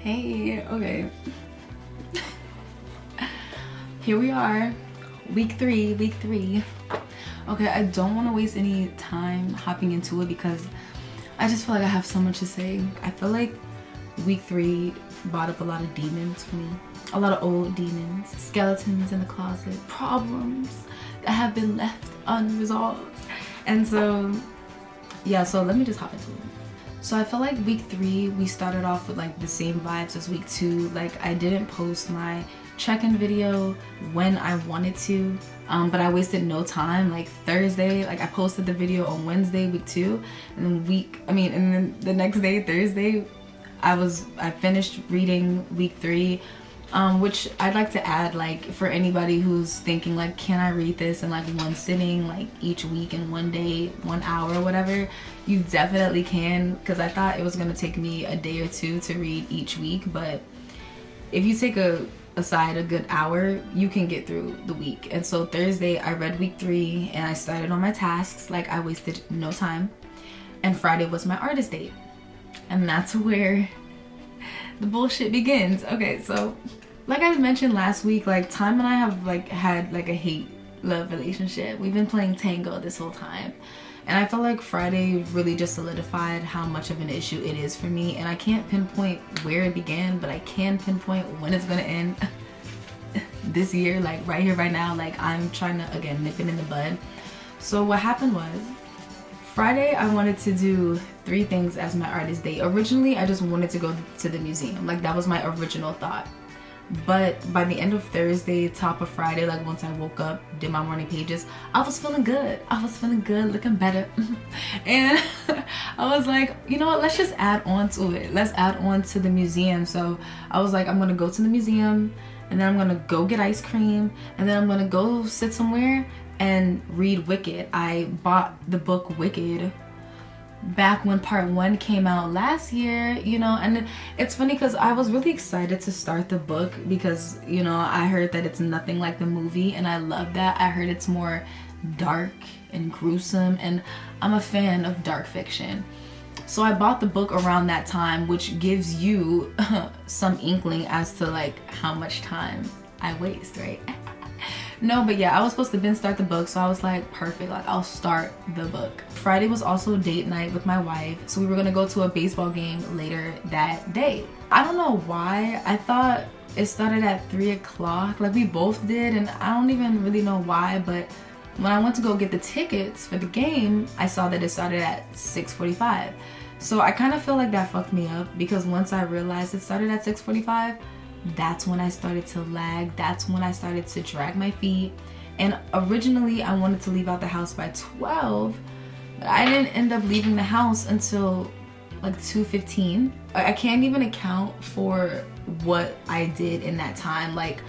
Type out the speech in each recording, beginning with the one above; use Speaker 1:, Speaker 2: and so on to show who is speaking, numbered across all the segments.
Speaker 1: Hey, okay. Here we are, week three. Okay, I don't want to waste any time hopping into it because I just feel like I have so much to say. I feel like week 3 brought up a lot of demons for me. A lot of old demons, skeletons in the closet, problems that have been left unresolved. And so, yeah, so let me just hop into it. So I feel like week 3, we started off with like the same vibes as week 2. Like I didn't post my check-in video when I wanted to, but I wasted no time. Like Thursday, like I posted the video on Wednesday, week 2, and then the next day, Thursday, I finished reading week 3. Which I'd like to add, like for anybody who's thinking like, can I read this in like one sitting, like each week in one day, 1 hour, whatever, you definitely can, because I thought it was gonna take me a day or two to read each week, but if you take aside a good hour, you can get through the week. And so Thursday I read week 3 and I started on my tasks. Like I wasted no time, and Friday was my artist date, and that's where the bullshit begins. Okay, so like I mentioned last week, like Time and I have like had like a hate-love relationship. We've been playing Tango this whole time, and I feel like Friday really just solidified how much of an issue it is for me. And I can't pinpoint where it began, but I can pinpoint when it's gonna end. This year, like right here, right now. Like I'm trying to, again, nip it in the bud. So what happened was, Friday I wanted to do 3 things as my artist date. Originally I just wanted to go to the museum. Like that was my original thought. But by the end of Thursday, top of Friday, like once I woke up, did my morning pages, I was feeling good. Looking better. And I was like, you know what, let's just add on to it. Let's add on to the museum. So I was like, I'm gonna go to the museum, and then I'm gonna go get ice cream, and then I'm gonna go sit somewhere and read Wicked. I bought the book Wicked back when part 1 came out last year, you know, and it's funny because I was really excited to start the book because, you know, I heard that it's nothing like the movie, and I love that. I heard it's more dark and gruesome, and I'm a fan of dark fiction. So I bought the book around that time, which gives you some inkling as to like how much time I waste, right? No, but yeah, I was supposed to then start the book, so I was like, perfect, like I'll start the book. Friday was also date night with my wife, so we were gonna go to a baseball game later that day. I don't know why, I thought it started at 3 o'clock, like we both did, and I don't even really know why, but when I went to go get the tickets for the game, I saw that it started at 6:45. So I kind of feel like that fucked me up, because once I realized it started at 6:45, that's when I started to lag. That's when I started to drag my feet. And originally I wanted to leave out the house by 12, but I didn't end up leaving the house until like 2:15. I can't even account for what I did in that time. Like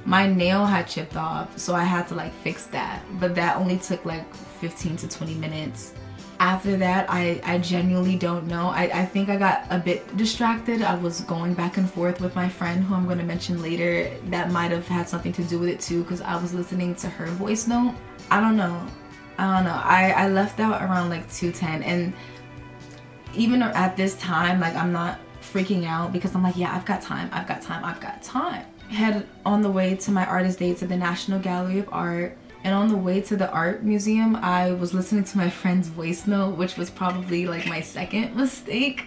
Speaker 1: my nail had chipped off, so I had to like fix that, but that only took like 15 to 20 minutes. After that, I genuinely don't know. I think I got a bit distracted. I was going back and forth with my friend, who I'm going to mention later. That might have had something to do with it too, because I was listening to her voice note. I don't know. I left out around like 2:10, and even at this time, like I'm not freaking out because I'm like, yeah, I've got time. Head on the way to my artist date to the National Gallery of Art. And on the way to the art museum, I was listening to my friend's voice note, which was probably like my second mistake.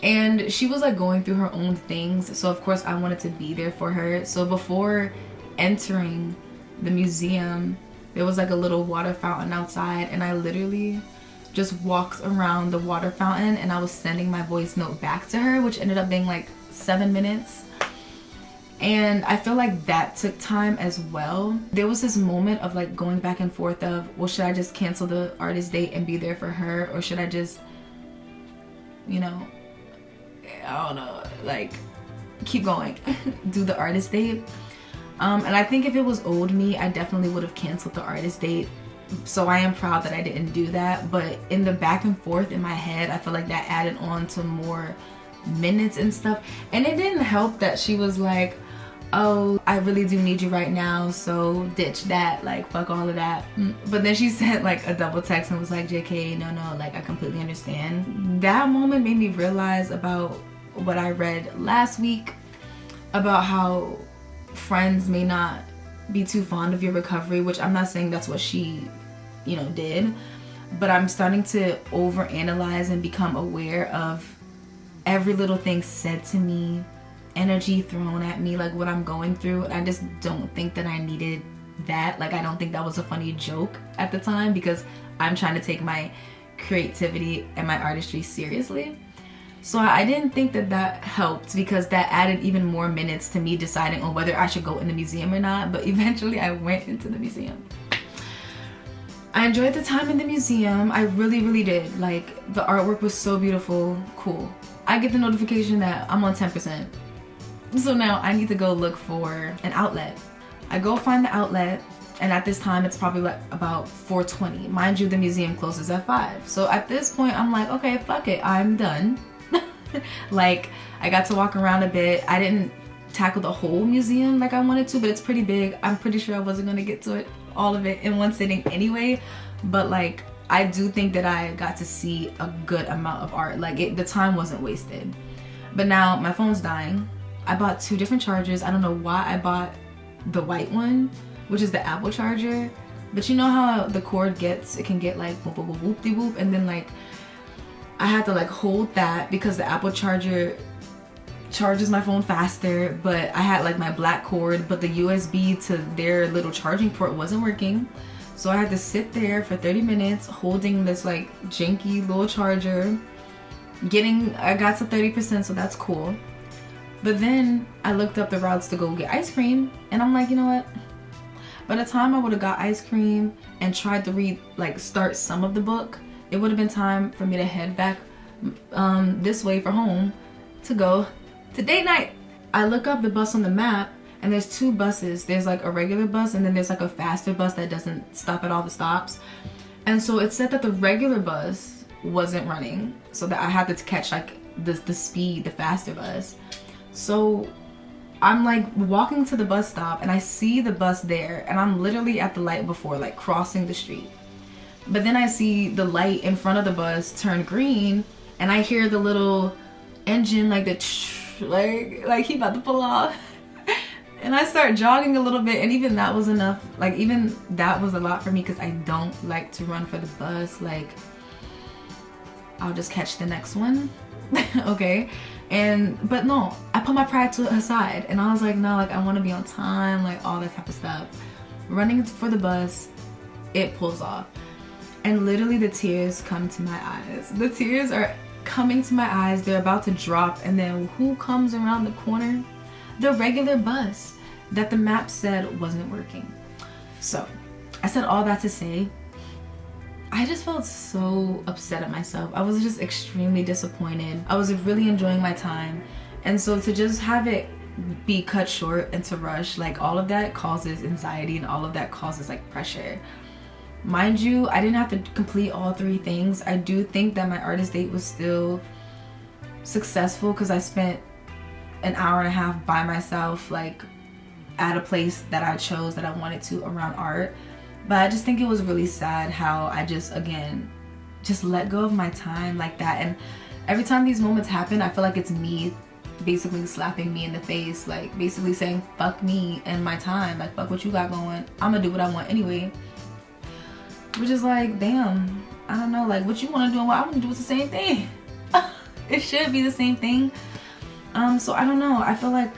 Speaker 1: And she was like going through her own things, so of course I wanted to be there for her. So before entering the museum, there was like a little water fountain outside, and I literally just walked around the water fountain, and I was sending my voice note back to her, which ended up being like 7 minutes. And I feel like that took time as well. There was this moment of like going back and forth of, well, should I just cancel the artist date and be there for her, or should I just, you know, I don't know, like keep going, do the artist date. And I think if it was old me, I definitely would have canceled the artist date. So I am proud that I didn't do that. But in the back and forth in my head, I feel like that added on to more minutes and stuff. And it didn't help that she was like, oh, I really do need you right now, so ditch that, like fuck all of that. But then she sent like a double text and was like, JK, no, like I completely understand. That moment made me realize about what I read last week about how friends may not be too fond of your recovery, which I'm not saying that's what she, you know, did, but I'm starting to overanalyze and become aware of every little thing said to me, energy thrown at me, like what I'm going through. And I just don't think that I needed that. Like, I don't think that was a funny joke at the time, because I'm trying to take my creativity and my artistry seriously. So I didn't think that that helped, because that added even more minutes to me deciding on whether I should go in the museum or not. But eventually I went into the museum. I enjoyed the time in the museum. I really, really did. Like, the artwork was so beautiful. Cool. I get the notification that I'm on 10%. So now I need to go look for an outlet. I go find the outlet, and at this time it's probably like about 4:20. Mind you, the museum closes at 5. So at this point I'm like, okay, fuck it, I'm done. Like, I got to walk around a bit. I didn't tackle the whole museum like I wanted to, but it's pretty big. I'm pretty sure I wasn't gonna get to it, all of it in one sitting anyway, but like, I do think that I got to see a good amount of art. Like, the time wasn't wasted. But now my phone's dying. I bought 2 different chargers. I don't know why I bought the white one, which is the Apple charger, but you know how the cord gets, it can get like whoop whoop whoop de whoop, and then like I had to like hold that because the Apple charger charges my phone faster, but I had like my black cord, but the USB to their little charging port wasn't working. So I had to sit there for 30 minutes holding this like janky little charger. I got to 30%, so that's cool. But then I looked up the routes to go get ice cream, and I'm like, you know what? By the time I would have got ice cream and tried to read, like, start some of the book, it would have been time for me to head back this way for home to go to date night. I look up the bus on the map, and there's 2 buses. There's like a regular bus, and then there's like a faster bus that doesn't stop at all the stops. And so it said that the regular bus wasn't running, so that I had to catch like the faster bus. So I'm like walking to the bus stop, and I see the bus there, and I'm literally at the light before, like crossing the street. But then I see the light in front of the bus turn green, and I hear the little engine, like like he about to pull off. And I start jogging a little bit, and even that was enough. Like, even that was a lot for me, because I don't like to run for the bus. Like, I'll just catch the next one. Okay. But no, I put my pride to the side, and I was like, no, like, I want to be on time, like all that type of stuff. Running for the bus, it pulls off, and literally the tears come to my eyes. The tears are coming to my eyes. They're about to drop, and then who comes around the corner? The regular bus that the map said wasn't working. So I said all that to say, I just felt so upset at myself. I was just extremely disappointed. I was really enjoying my time, and so to just have it be cut short and to rush, like, all of that causes anxiety, and all of that causes like pressure. Mind you, I didn't have to complete all 3 things. I do think that my artist date was still successful, because I spent an hour and a half by myself, like at a place that I chose that I wanted to around art. But I just think it was really sad how I just let go of my time like that. And every time these moments happen, I feel like it's me basically slapping me in the face, like basically saying fuck me and my time, like fuck what you got going, I'm gonna do what I want anyway. Which is like, damn, I don't know, like what you want to do and what I want to do is the same thing. It should be the same thing. So I don't know, I feel like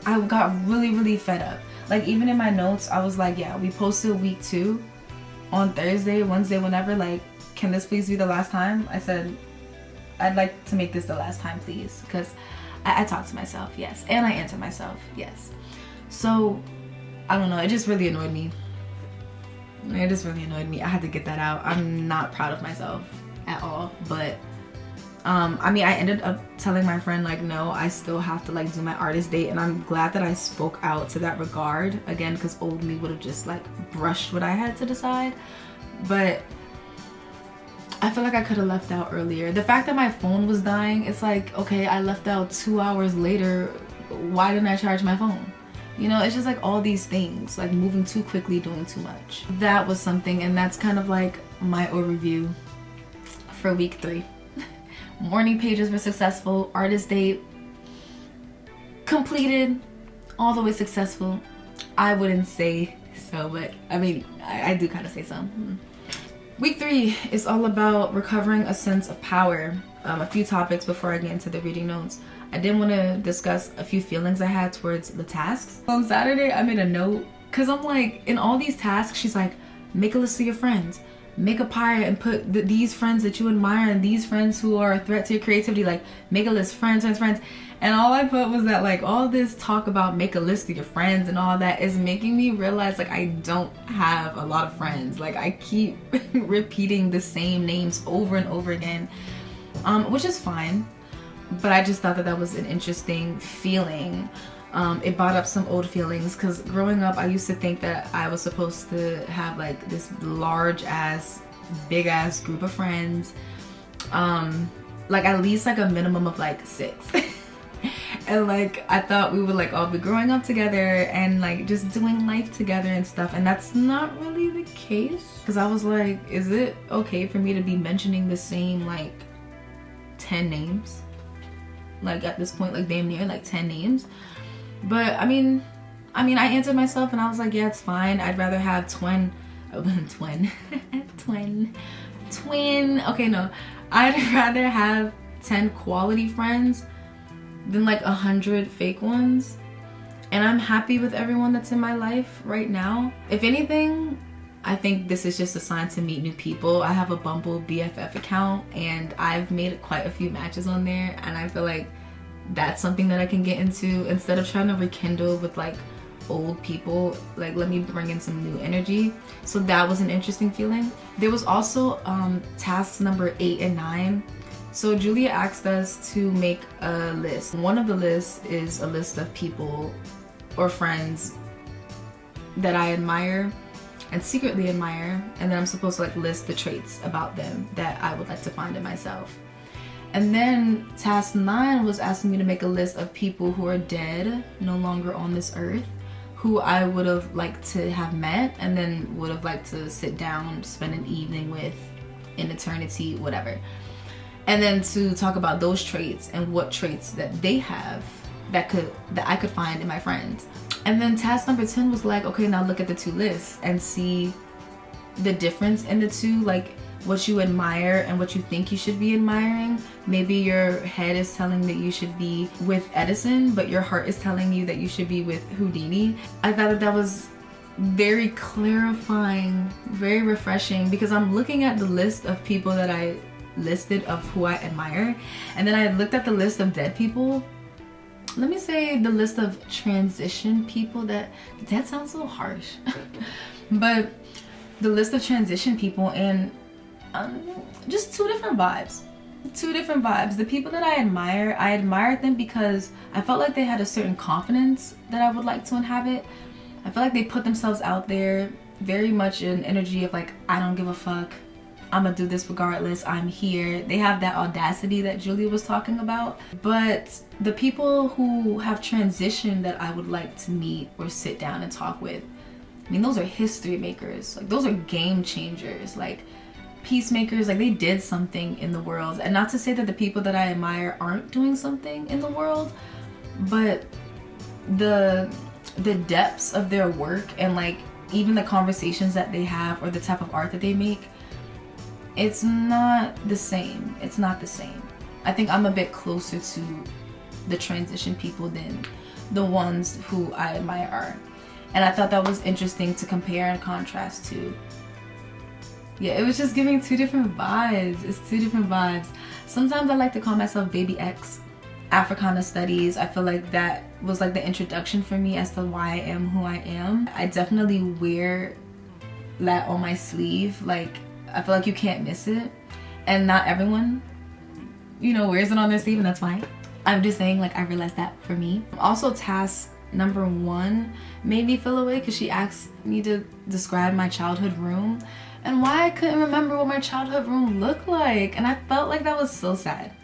Speaker 1: I got really fed up. Like, even in my notes, I was like, yeah, we posted week 2 on Thursday, Wednesday, whenever. Like, can this please be the last time? I said, I'd like to make this the last time, please. Because I talked to myself, yes. And I answered myself, yes. So, I don't know. It just really annoyed me. It just really annoyed me. I had to get that out. I'm not proud of myself at all. But I mean, I ended up telling my friend, like, no, I still have to like do my artist date, and I'm glad that I spoke out to that regard, again, because old me would have just like brushed what I had to decide. But I feel like I could have left out earlier. The fact that my phone was dying, it's like, okay, I left out 2 hours later, why didn't I charge my phone? You know, it's just like all these things, like moving too quickly, doing too much. That was something, and that's kind of like my overview for week 3. Morning pages were successful, artist date completed, all the way successful. I wouldn't say so, but I mean, I do kind of say so. Week 3 is all about recovering a sense of power. A few topics before I get into the reading notes. I did want to discuss a few feelings I had towards the tasks. On Saturday, I made a note because I'm like, in all these tasks, she's like, make a list of your friends, make a pie and put these friends that you admire and these friends who are a threat to your creativity, like make a list, friends. And all I put was that like all this talk about make a list of your friends and all that is making me realize like I don't have a lot of friends. Like I keep repeating the same names over and over again, which is fine. But I just thought that that was an interesting feeling. It brought up some old feelings because growing up I used to think that I was supposed to have like this large ass, big ass group of friends, like at least like a minimum of like 6. And like I thought we would like all be growing up together and like just doing life together and stuff, and that's not really the case. Because I was like, is it okay for me to be mentioning the same like 10 names? Like at this point, like damn near like 10 names. But I mean I answered myself and I was like, yeah, it's fine. I'd rather have twin. Okay, no, I'd rather have 10 quality friends than like 100 fake ones. And I'm happy with everyone that's in my life right now. If anything, I think this is just a sign to meet new people. I have a Bumble BFF account and I've made quite a few matches on there, and I feel like that's something that I can get into instead of trying to rekindle with like old people. Like let me bring in some new energy. So that was an interesting feeling. There was also tasks number 8 and 9. So Julia asked us to make a list. One of the lists is a list of people or friends that I admire and secretly admire, and then I'm supposed to like list the traits about them that I would like to find in myself. And then task 9 was asking me to make a list of people who are dead, no longer on this earth, who I would have liked to have met and then would have liked to sit down, spend an evening with in eternity, whatever. And then to talk about those traits and what traits that they have that I could find in my friends. And then task number 10 was like, okay, now look at the 2 lists and see the difference in the 2, like what you admire and what you think you should be admiring. Maybe your head is telling that you should be with Edison, but your heart is telling you that you should be with Houdini. I thought that that was very clarifying, very refreshing, because I'm looking at the list of people that I listed of who I admire, and then I looked at the list of dead people. Let me say the list of transition people. That sounds so harsh. But the list of transition people, and just 2 different vibes. 2 different vibes. The people that I admired them because I felt like they had a certain confidence that I would like to inhabit. I feel like they put themselves out there, very much an energy of like, I don't give a fuck, I'm gonna do this regardless, I'm here. They have that audacity that Julia was talking about. But the people who have transitioned that I would like to meet or sit down and talk with, I mean, those are history makers. Like those are game changers, like peacemakers. Like they did something in the world. And not to say that the people that I admire aren't doing something in the world, but the depths of their work and like even the conversations that they have or the type of art that they make, it's not the same. It's not the same. I think I'm a bit closer to the transition people than the ones who I admire are. And I thought that was interesting to compare and contrast to. Yeah, it was just giving 2 different vibes. It's 2 different vibes. Sometimes I like to call myself Baby X. Africana studies, I feel like that was like the introduction for me as to why I am who I am. I definitely wear that on my sleeve. Like I feel like you can't miss it, and not everyone, you know, wears it on their sleeve, and that's fine. I'm just saying, like, I realized that for me. Also, task number 1 made me feel away because she asked me to describe my childhood room and why I couldn't remember what my childhood room looked like, and I felt like that was so sad.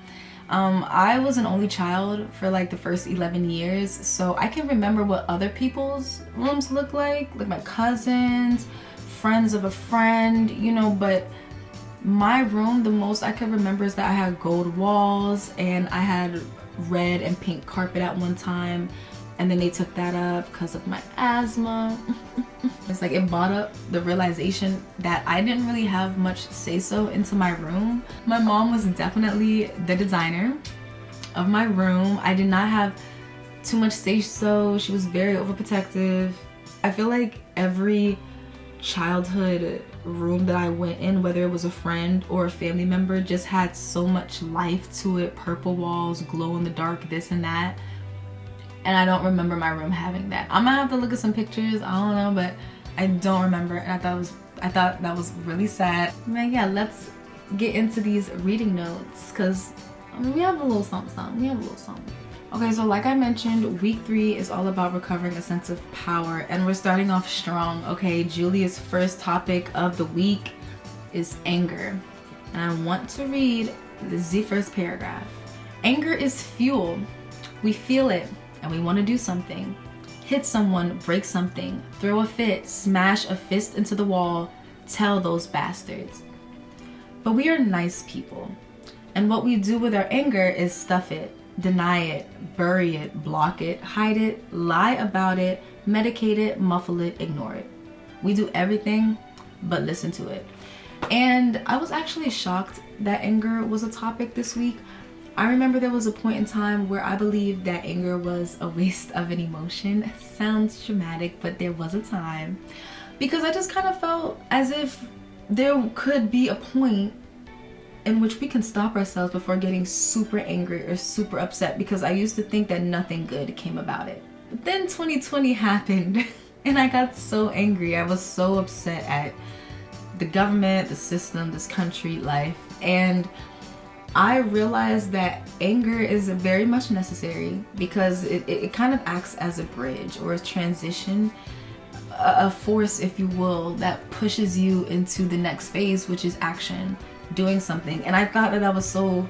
Speaker 1: I was an only child for like the first 11 years, so I can remember what other people's rooms look like my cousins, friends of a friend, you know, but My room, the most I can remember is that I had gold walls and I had red and pink carpet at one time, and then they took that up because of my asthma. It's like it brought up the realization that I didn't really have much say-so into my room. My mom was definitely the designer of my room. I did not have too much say-so. She was very overprotective. I feel like every childhood room that I went in, whether it was a friend or a family member, just had so much life to it. Purple walls, glow in the dark, this and that. And I don't remember my room having that. I'm gonna have to look at some pictures, I don't know, but I don't remember. And I thought that was really sad. Man, yeah, let's get into these reading notes, because I mean, we have a little something. Okay, so like I mentioned, week 3 is all about recovering a sense of power, and we're starting off strong. Okay, Julia's first topic of the week is anger, and I want to read the first paragraph. Anger is fuel. We feel it and we want to do something. Hit someone, break something, throw a fit, smash a fist into the wall, tell those bastards. But we are nice people, and what we do with our anger is stuff it, deny it, bury it, block it, hide it, lie about it, medicate it, muffle it, ignore it. We do everything but listen to it. And I was actually shocked that anger was a topic this week. I remember there was a point in time where I believed that anger was a waste of an emotion. Sounds dramatic, but there was a time. Because I just kind of felt as if there could be a point in which we can stop ourselves before getting super angry or super upset, because I used to think that nothing good came about it. But then 2020 happened and I got so angry. I was so upset at the government, the system, this country, life, and I realized that anger is very much necessary, because it kind of acts as a bridge or a transition, a force, if you will, that pushes you into the next phase, which is action, doing something. And I thought that was so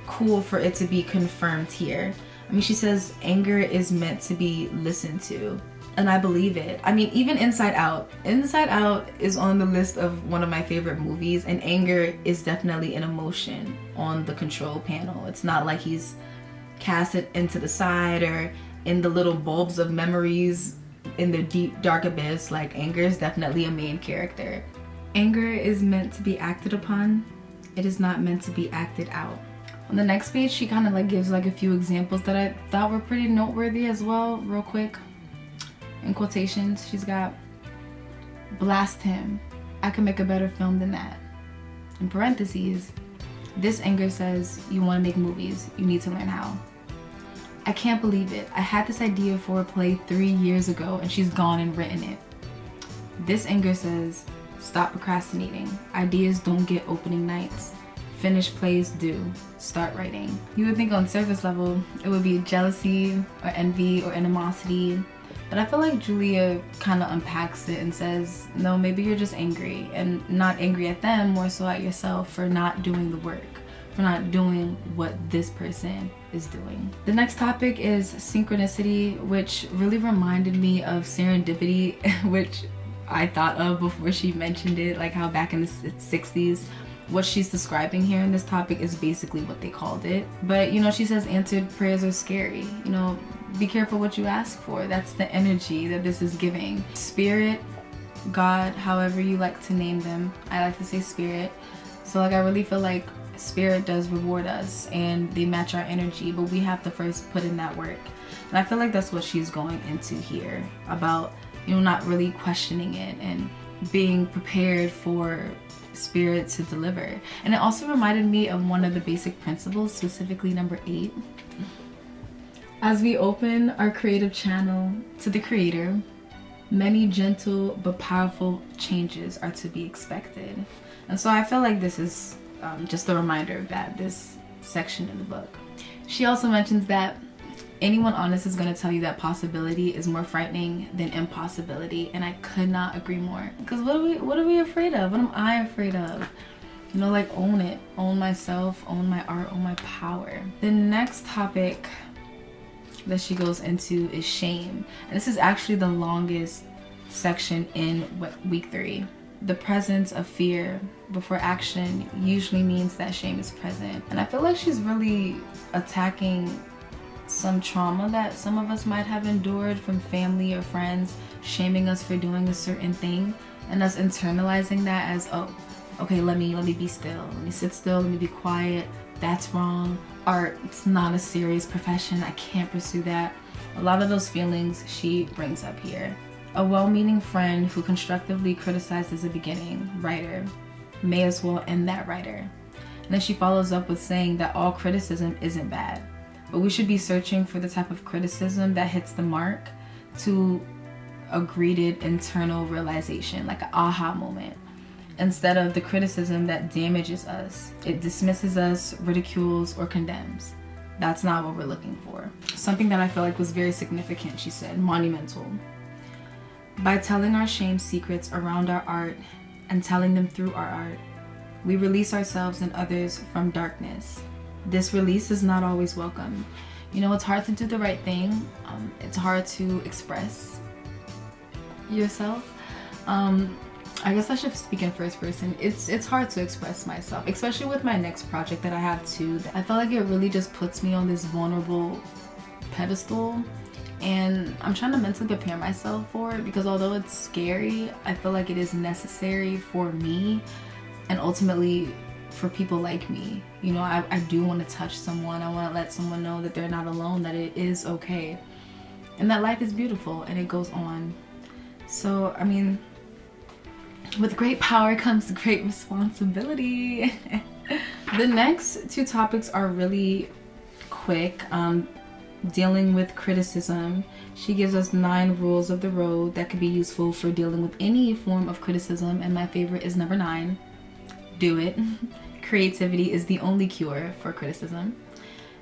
Speaker 1: cool for it to be confirmed here. I mean, she says anger is meant to be listened to, and I believe it. I mean, even Inside Out is on the list of one of my favorite movies, and anger is definitely an emotion on the control panel. It's not like he's cast it into the side or in the little bulbs of memories in the deep dark abyss. Like, anger is definitely a main character. Anger is meant to be acted upon. It is not meant to be acted out. On the next page, she kind of like gives like a few examples that I thought were pretty noteworthy as well, real quick. In quotations, she's got, blast him. I can make a better film than that. In parentheses, this anger says, you want to make movies, you need to learn how. I can't believe it. I had this idea for a play 3 years ago and she's gone and written it. This anger says, stop procrastinating. Ideas don't get opening nights. Finished plays do. Start writing. You would think on surface level it would be jealousy or envy or animosity, but I feel like Julia kind of unpacks it and says, no, maybe you're just angry, and not angry at them, more so at yourself for not doing the work, for not doing what this person is doing. The next topic is synchronicity, which really reminded me of serendipity, which I thought of before she mentioned it, like how back in the 60s, what she's describing here in this topic is basically what they called it. But you know, she says answered prayers are scary. You know, be careful what you ask for. That's the energy that this is giving. Spirit, God, however you like to name them. I like to say spirit. So like, I really feel like spirit does reward us and they match our energy, but we have to first put in that work. And I feel like that's what she's going into here, about, you know, not really questioning it and being prepared for spirit to deliver. And it also reminded me of one of the basic principles, specifically number 8. As we open our creative channel to the creator, many gentle but powerful changes are to be expected. And so I feel like this is just a reminder of that, this section in the book. She also mentions that anyone honest is going to tell you that possibility is more frightening than impossibility, and I could not agree more. Because what are we afraid of? What am I afraid of? You know, like, own it. Own myself, own my art, own my power. The next topic that she goes into is shame. And this is actually the longest section in week 3. the presence of fear before action usually means that shame is present. And I feel like she's really attacking some trauma that some of us might have endured from family or friends shaming us for doing a certain thing, and us internalizing that as, oh, okay, let me be still, let me sit still, let me be quiet, that's wrong, art, it's not a serious profession, I can't pursue that. A lot of those feelings she brings up here. A well-meaning friend who constructively criticizes a beginning writer may as well end that writer. And then she follows up with saying that all criticism isn't bad, but we should be searching for the type of criticism that hits the mark to a greeted internal realization, like an aha moment, instead of the criticism that damages us. It dismisses us, ridicules, or condemns. That's not what we're looking for. Something that I feel like was very significant, she said, monumental. By telling our shame secrets around our art and telling them through our art, we release ourselves and others from darkness. This release is not always welcome. You know, it's hard to do the right thing. It's hard to express yourself. I guess I should speak in first person. It's hard to express myself, especially with my next project that I have too. I feel like it really just puts me on this vulnerable pedestal, and I'm trying to mentally prepare myself for it, because although it's scary, I feel like it is necessary for me and ultimately for people like me. You know, I do want to touch someone. I want to let someone know that they're not alone, that it is okay, and that life is beautiful and it goes on. So, I mean, with great power comes great responsibility. The next two topics are really quick. Dealing with criticism. She gives us 9 rules of the road that could be useful for dealing with any form of criticism, and my favorite is number 9. Do it. Creativity is the only cure for criticism.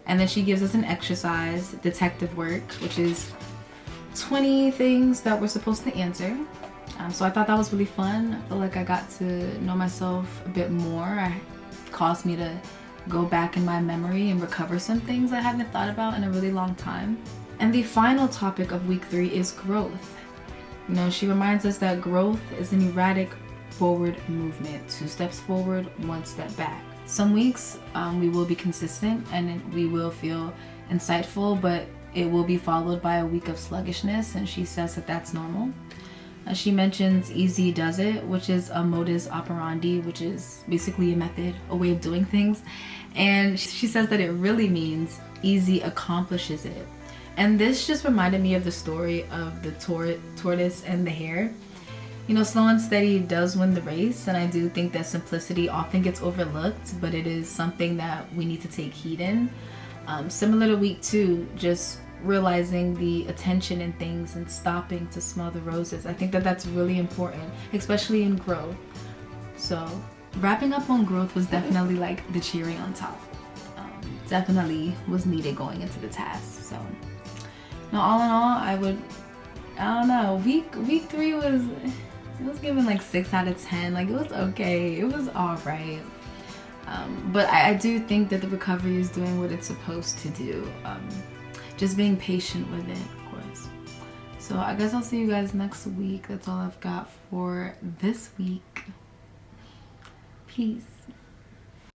Speaker 1: And then she gives us an exercise, detective work, which is 20 things that we're supposed to answer. So I thought that was really fun. I feel like I got to know myself a bit more. It caused me to go back in my memory and recover some things I haven't thought about in a really long time. And the final topic of week 3 is growth. You know, she reminds us that growth is an erratic forward movement, 2 steps forward, 1 step back. Some weeks we will be consistent and we will feel insightful, but it will be followed by a week of sluggishness, and she says that that's normal. She mentions easy does it, which is a modus operandi, which is basically a method, a way of doing things. And she says that it really means easy accomplishes it. And this just reminded me of the story of the tortoise and the hare. You know, slow and steady does win the race, and I do think that simplicity often gets overlooked, but it is something that we need to take heed in. Similar to week 2, just realizing the attention in things and stopping to smell the roses. I think that that's really important, especially in growth. So wrapping up on growth was definitely like the cherry on top. Definitely was needed going into the task. So now, all in all, I don't know, week 3 was given like 6 out of 10. Like, it was okay, it was all right. But I do think that the recovery is doing what it's supposed to do. Just being patient with it, of course. So I guess I'll see you guys next week. That's all I've got for this week. Peace.